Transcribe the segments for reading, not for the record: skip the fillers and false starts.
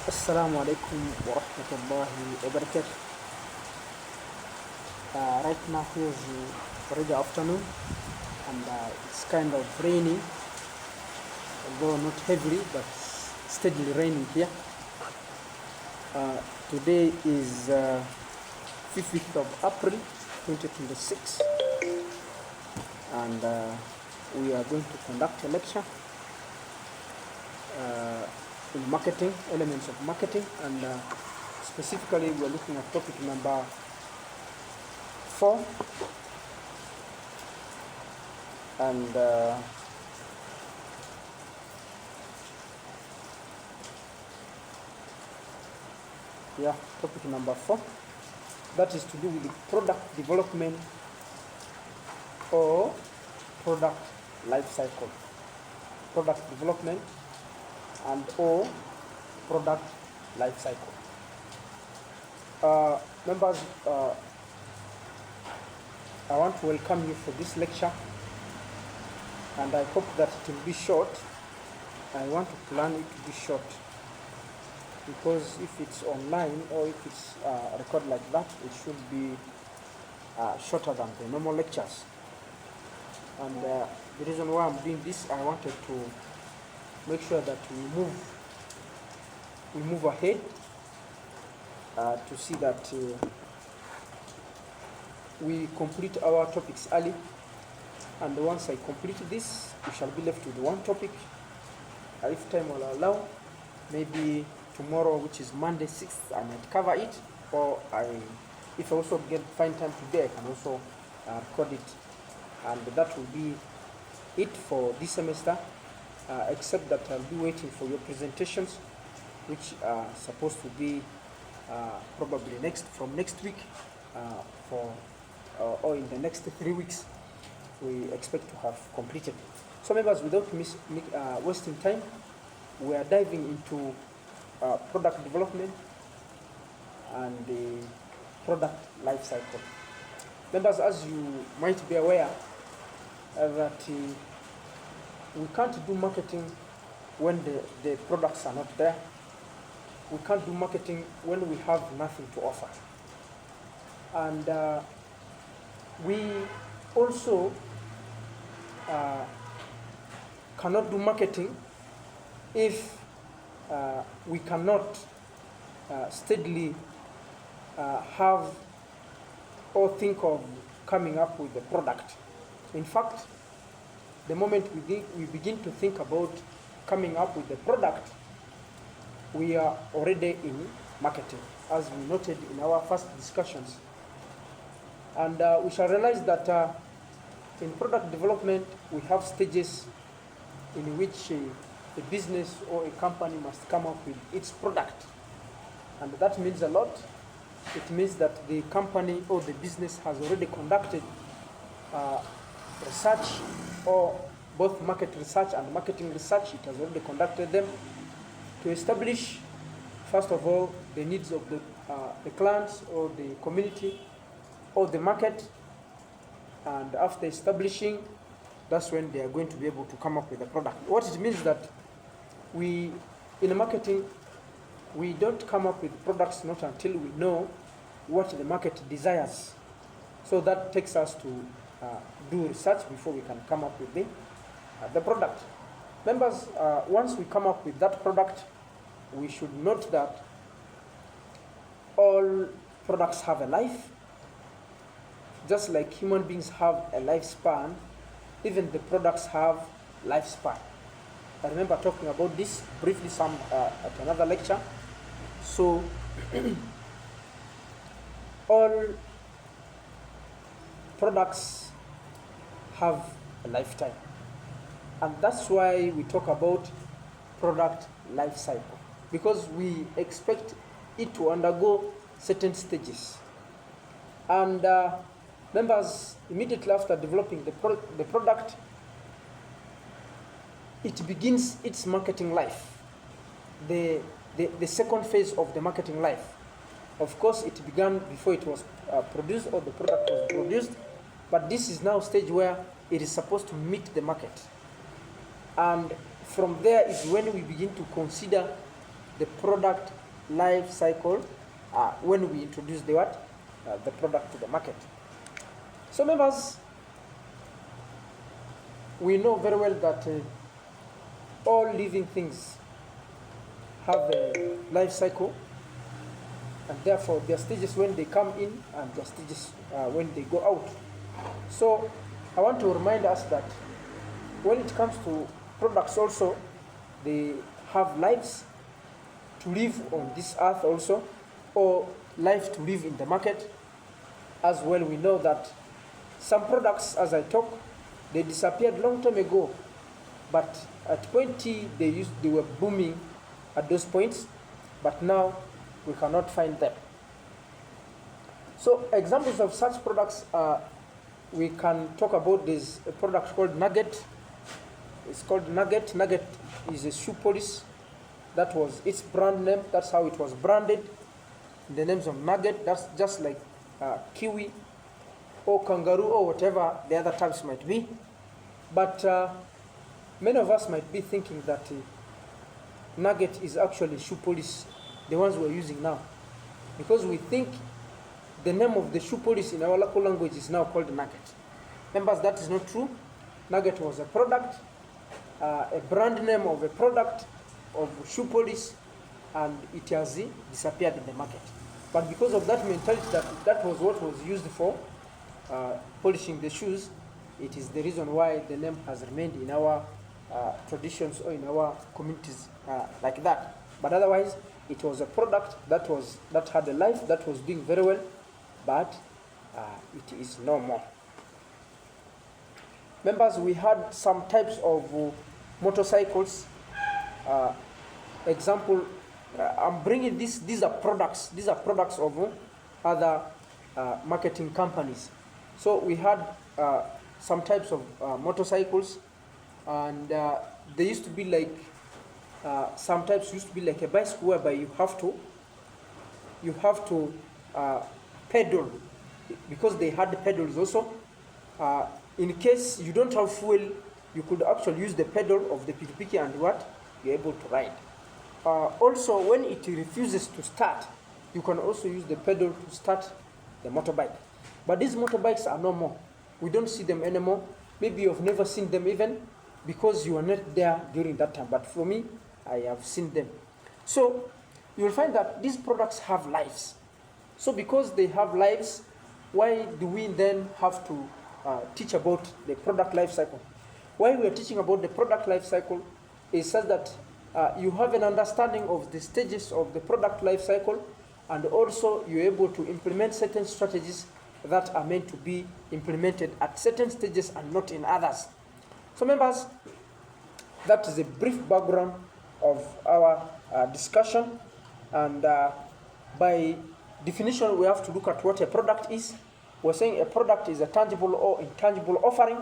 Assalamu alaikum wa rahmatullahi wa barakatuh. Right now here is already afternoon and it's kind of rainy, although not heavily but steadily raining here. Today is 5th of April 2026 and we are going to conduct a lecture in marketing, elements of marketing, and specifically we're looking at topic number 4 and topic number 4, that is to do with the product development or product life cycle. Product development and or product life cycle. Members, I want to welcome you for this lecture and I hope that it will be short. I want to plan it to be short because if it's online or if it's recorded like that, it should be shorter than the normal lectures. And the reason why I'm doing this, I wanted to make sure that we move ahead to see that we complete our topics early, and once I complete this, we shall be left with one topic. If time will allow, maybe tomorrow, which is Monday 6th, I might cover it, or if I also find time today, I can also record it, and that will be it for this semester. Except that I'll be waiting for your presentations, which are supposed to be probably from next week or in the next 3 weeks. We expect to have completed. So members, without wasting time, we are diving into product development and the product life cycle. Members, as you might be aware, that we can't do marketing when the products are not there. We can't do marketing when we have nothing to offer. And we also cannot do marketing if we cannot steadily have or think of coming up with the product. In fact, the moment we begin to think about coming up with the product, we are already in marketing, as we noted in our first discussions. And we shall realize that in product development, we have stages in which a business or a company must come up with its product. And that means a lot. It means that the company or the business has already conducted research, or both market research and marketing research. It has already conducted them to establish, first of all, the needs of the clients or the community or the market. And after establishing, that's when they are going to be able to come up with a product. What it means that in marketing, we don't come up with products not until we know what the market desires. So that takes us to do research before we can come up with the product. Members, once we come up with that product, we should note that all products have a life. Just like human beings have a lifespan, even the products have lifespan. I remember talking about this briefly at another lecture. So all products have a lifetime, and that's why we talk about product life cycle, because we expect it to undergo certain stages. And members, immediately after developing the product, it begins its marketing life, the second phase of the marketing life. Of course, it began before it was produced or the product was produced, but this is now a stage where it is supposed to meet the market. And from there is when we begin to consider the product life cycle when we introduce the what? The product to the market. So members, we know very well that all living things have a life cycle, and therefore there are stages when they come in and there are stages when they go out. So I want to remind us that when it comes to products also, they have lives to live on this earth also, or life to live in the market. As well, we know that some products, as I talk, they disappeared long time ago, but at point T, they were booming at those points, but now we cannot find them. So examples of such products, we can talk about this product called Nugget. It's called Nugget. Nugget is a shoe polish. That was its brand name. That's how it was branded. The names of Nugget, that's just like Kiwi or Kangaroo or whatever the other types might be. But many of us might be thinking that Nugget is actually shoe polish, the ones we're using now. Because we think the name of the shoe polish in our local language is now called Nugget. Members, that is not true. Nugget was a product, a brand name of a product of shoe polish, and it has disappeared in the market. But because of that mentality that was what was used for polishing the shoes, it is the reason why the name has remained in our traditions or in our communities like that. But otherwise, it was a product that had a life, that was doing very well, but it is no more. Members, we had some types of motorcycles. Example, I'm bringing this. These are products. These are products of other marketing companies. So we had some types of motorcycles, and they used to be like some types used to be like a bicycle whereby you have to pedal, because they had pedals also. In case you don't have fuel, you could actually use the pedal of the pikipiki and what? You're able to ride. Also, when it refuses to start, you can also use the pedal to start the motorbike. But these motorbikes are no more. We don't see them anymore. Maybe you've never seen them even because you were not there during that time. But for me, I have seen them. So you'll find that these products have lives. So because they have lives, why do we then have to teach about the product life cycle? Why we are teaching about the product life cycle is such that you have an understanding of the stages of the product life cycle, and also you're able to implement certain strategies that are meant to be implemented at certain stages and not in others. So members, that is a brief background of our discussion, and by definition we have to look at what a product is. We're saying a product is a tangible or intangible offering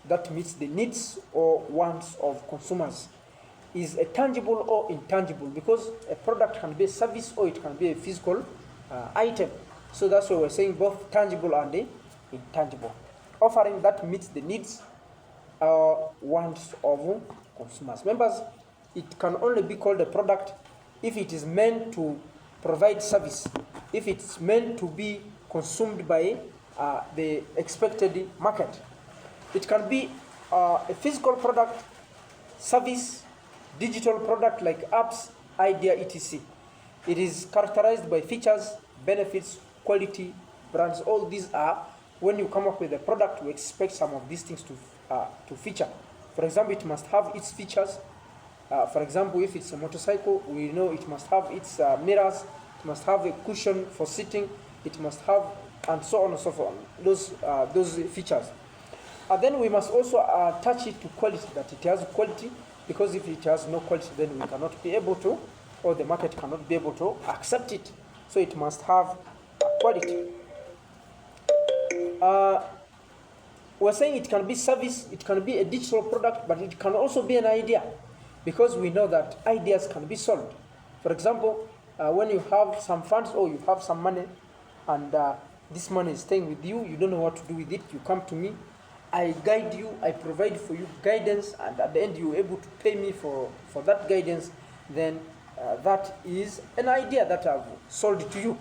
that meets the needs or wants of consumers. Is a tangible or intangible, because a product can be a service or it can be a physical item. So that's why we're saying both tangible and intangible. Offering that meets the needs or wants of consumers. Members, it can only be called a product if it is meant to provide service, if it's meant to be consumed by the expected market. It can be a physical product, service, digital product like apps, idea, etc. It is characterized by features, benefits, quality, brands. All these are, when you come up with a product, we expect some of these things to feature. For example, it must have its features. For example, if it's a motorcycle, we know it must have its mirrors, it must have a cushion for sitting, it must have, and so on and so forth, those features. And then we must also attach it to quality, that it has quality, because if it has no quality, then we cannot be able to, or the market cannot be able to accept it. So it must have quality. We're saying it can be service, it can be a digital product, but it can also be an idea, because we know that ideas can be sold. For example, when you have some funds or you have some money, and this money is staying with you, you don't know what to do with it, you come to me, I guide you, I provide for you guidance, and at the end you're able to pay me for that guidance, then that is an idea that I've sold to you.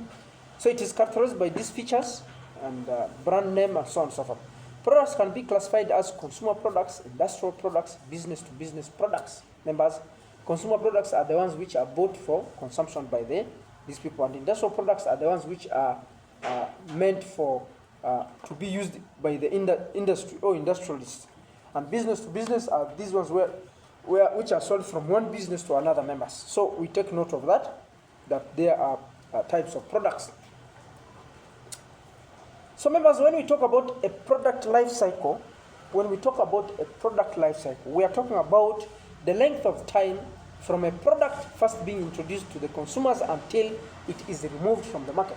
So it is characterized by these features and brand name and so on and so forth. Products can be classified as consumer products, industrial products, business-to-business products. Members, consumer products are the ones which are bought for consumption by these people, and industrial products are the ones which are meant for to be used by the industry or industrialists. And business-to-business are these ones which are sold from one business to another, members. So we take note of that there are types of products. So members, when we talk about a product life cycle, we are talking about the length of time from a product first being introduced to the consumers until it is removed from the market.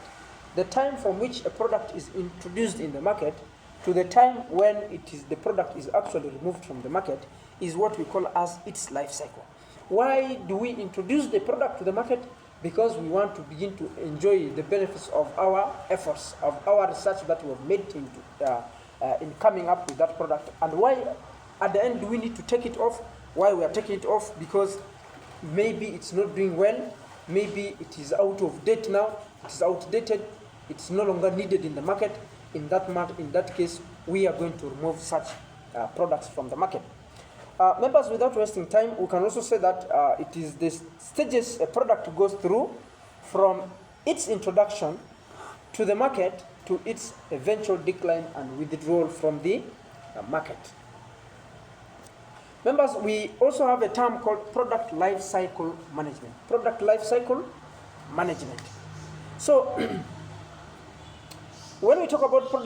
The time from which a product is introduced in the market to the time when the product is actually removed from the market is what we call as its life cycle. Why do we introduce the product to the market? Because we want to begin to enjoy the benefits of our efforts, of our research that we have made in coming up with that product. And why, at the end, do we need to take it off? Why we are taking it off? Because maybe it's not doing well, maybe it is out of date now, it is outdated, it's no longer needed in the market. In that case, we are going to remove such products from the market. Members, without wasting time, we can also say that it is the stages a product goes through from its introduction to the market to its eventual decline and withdrawal from the market. Members, we also have a term called product life cycle management. Product life cycle management. So, when we talk about product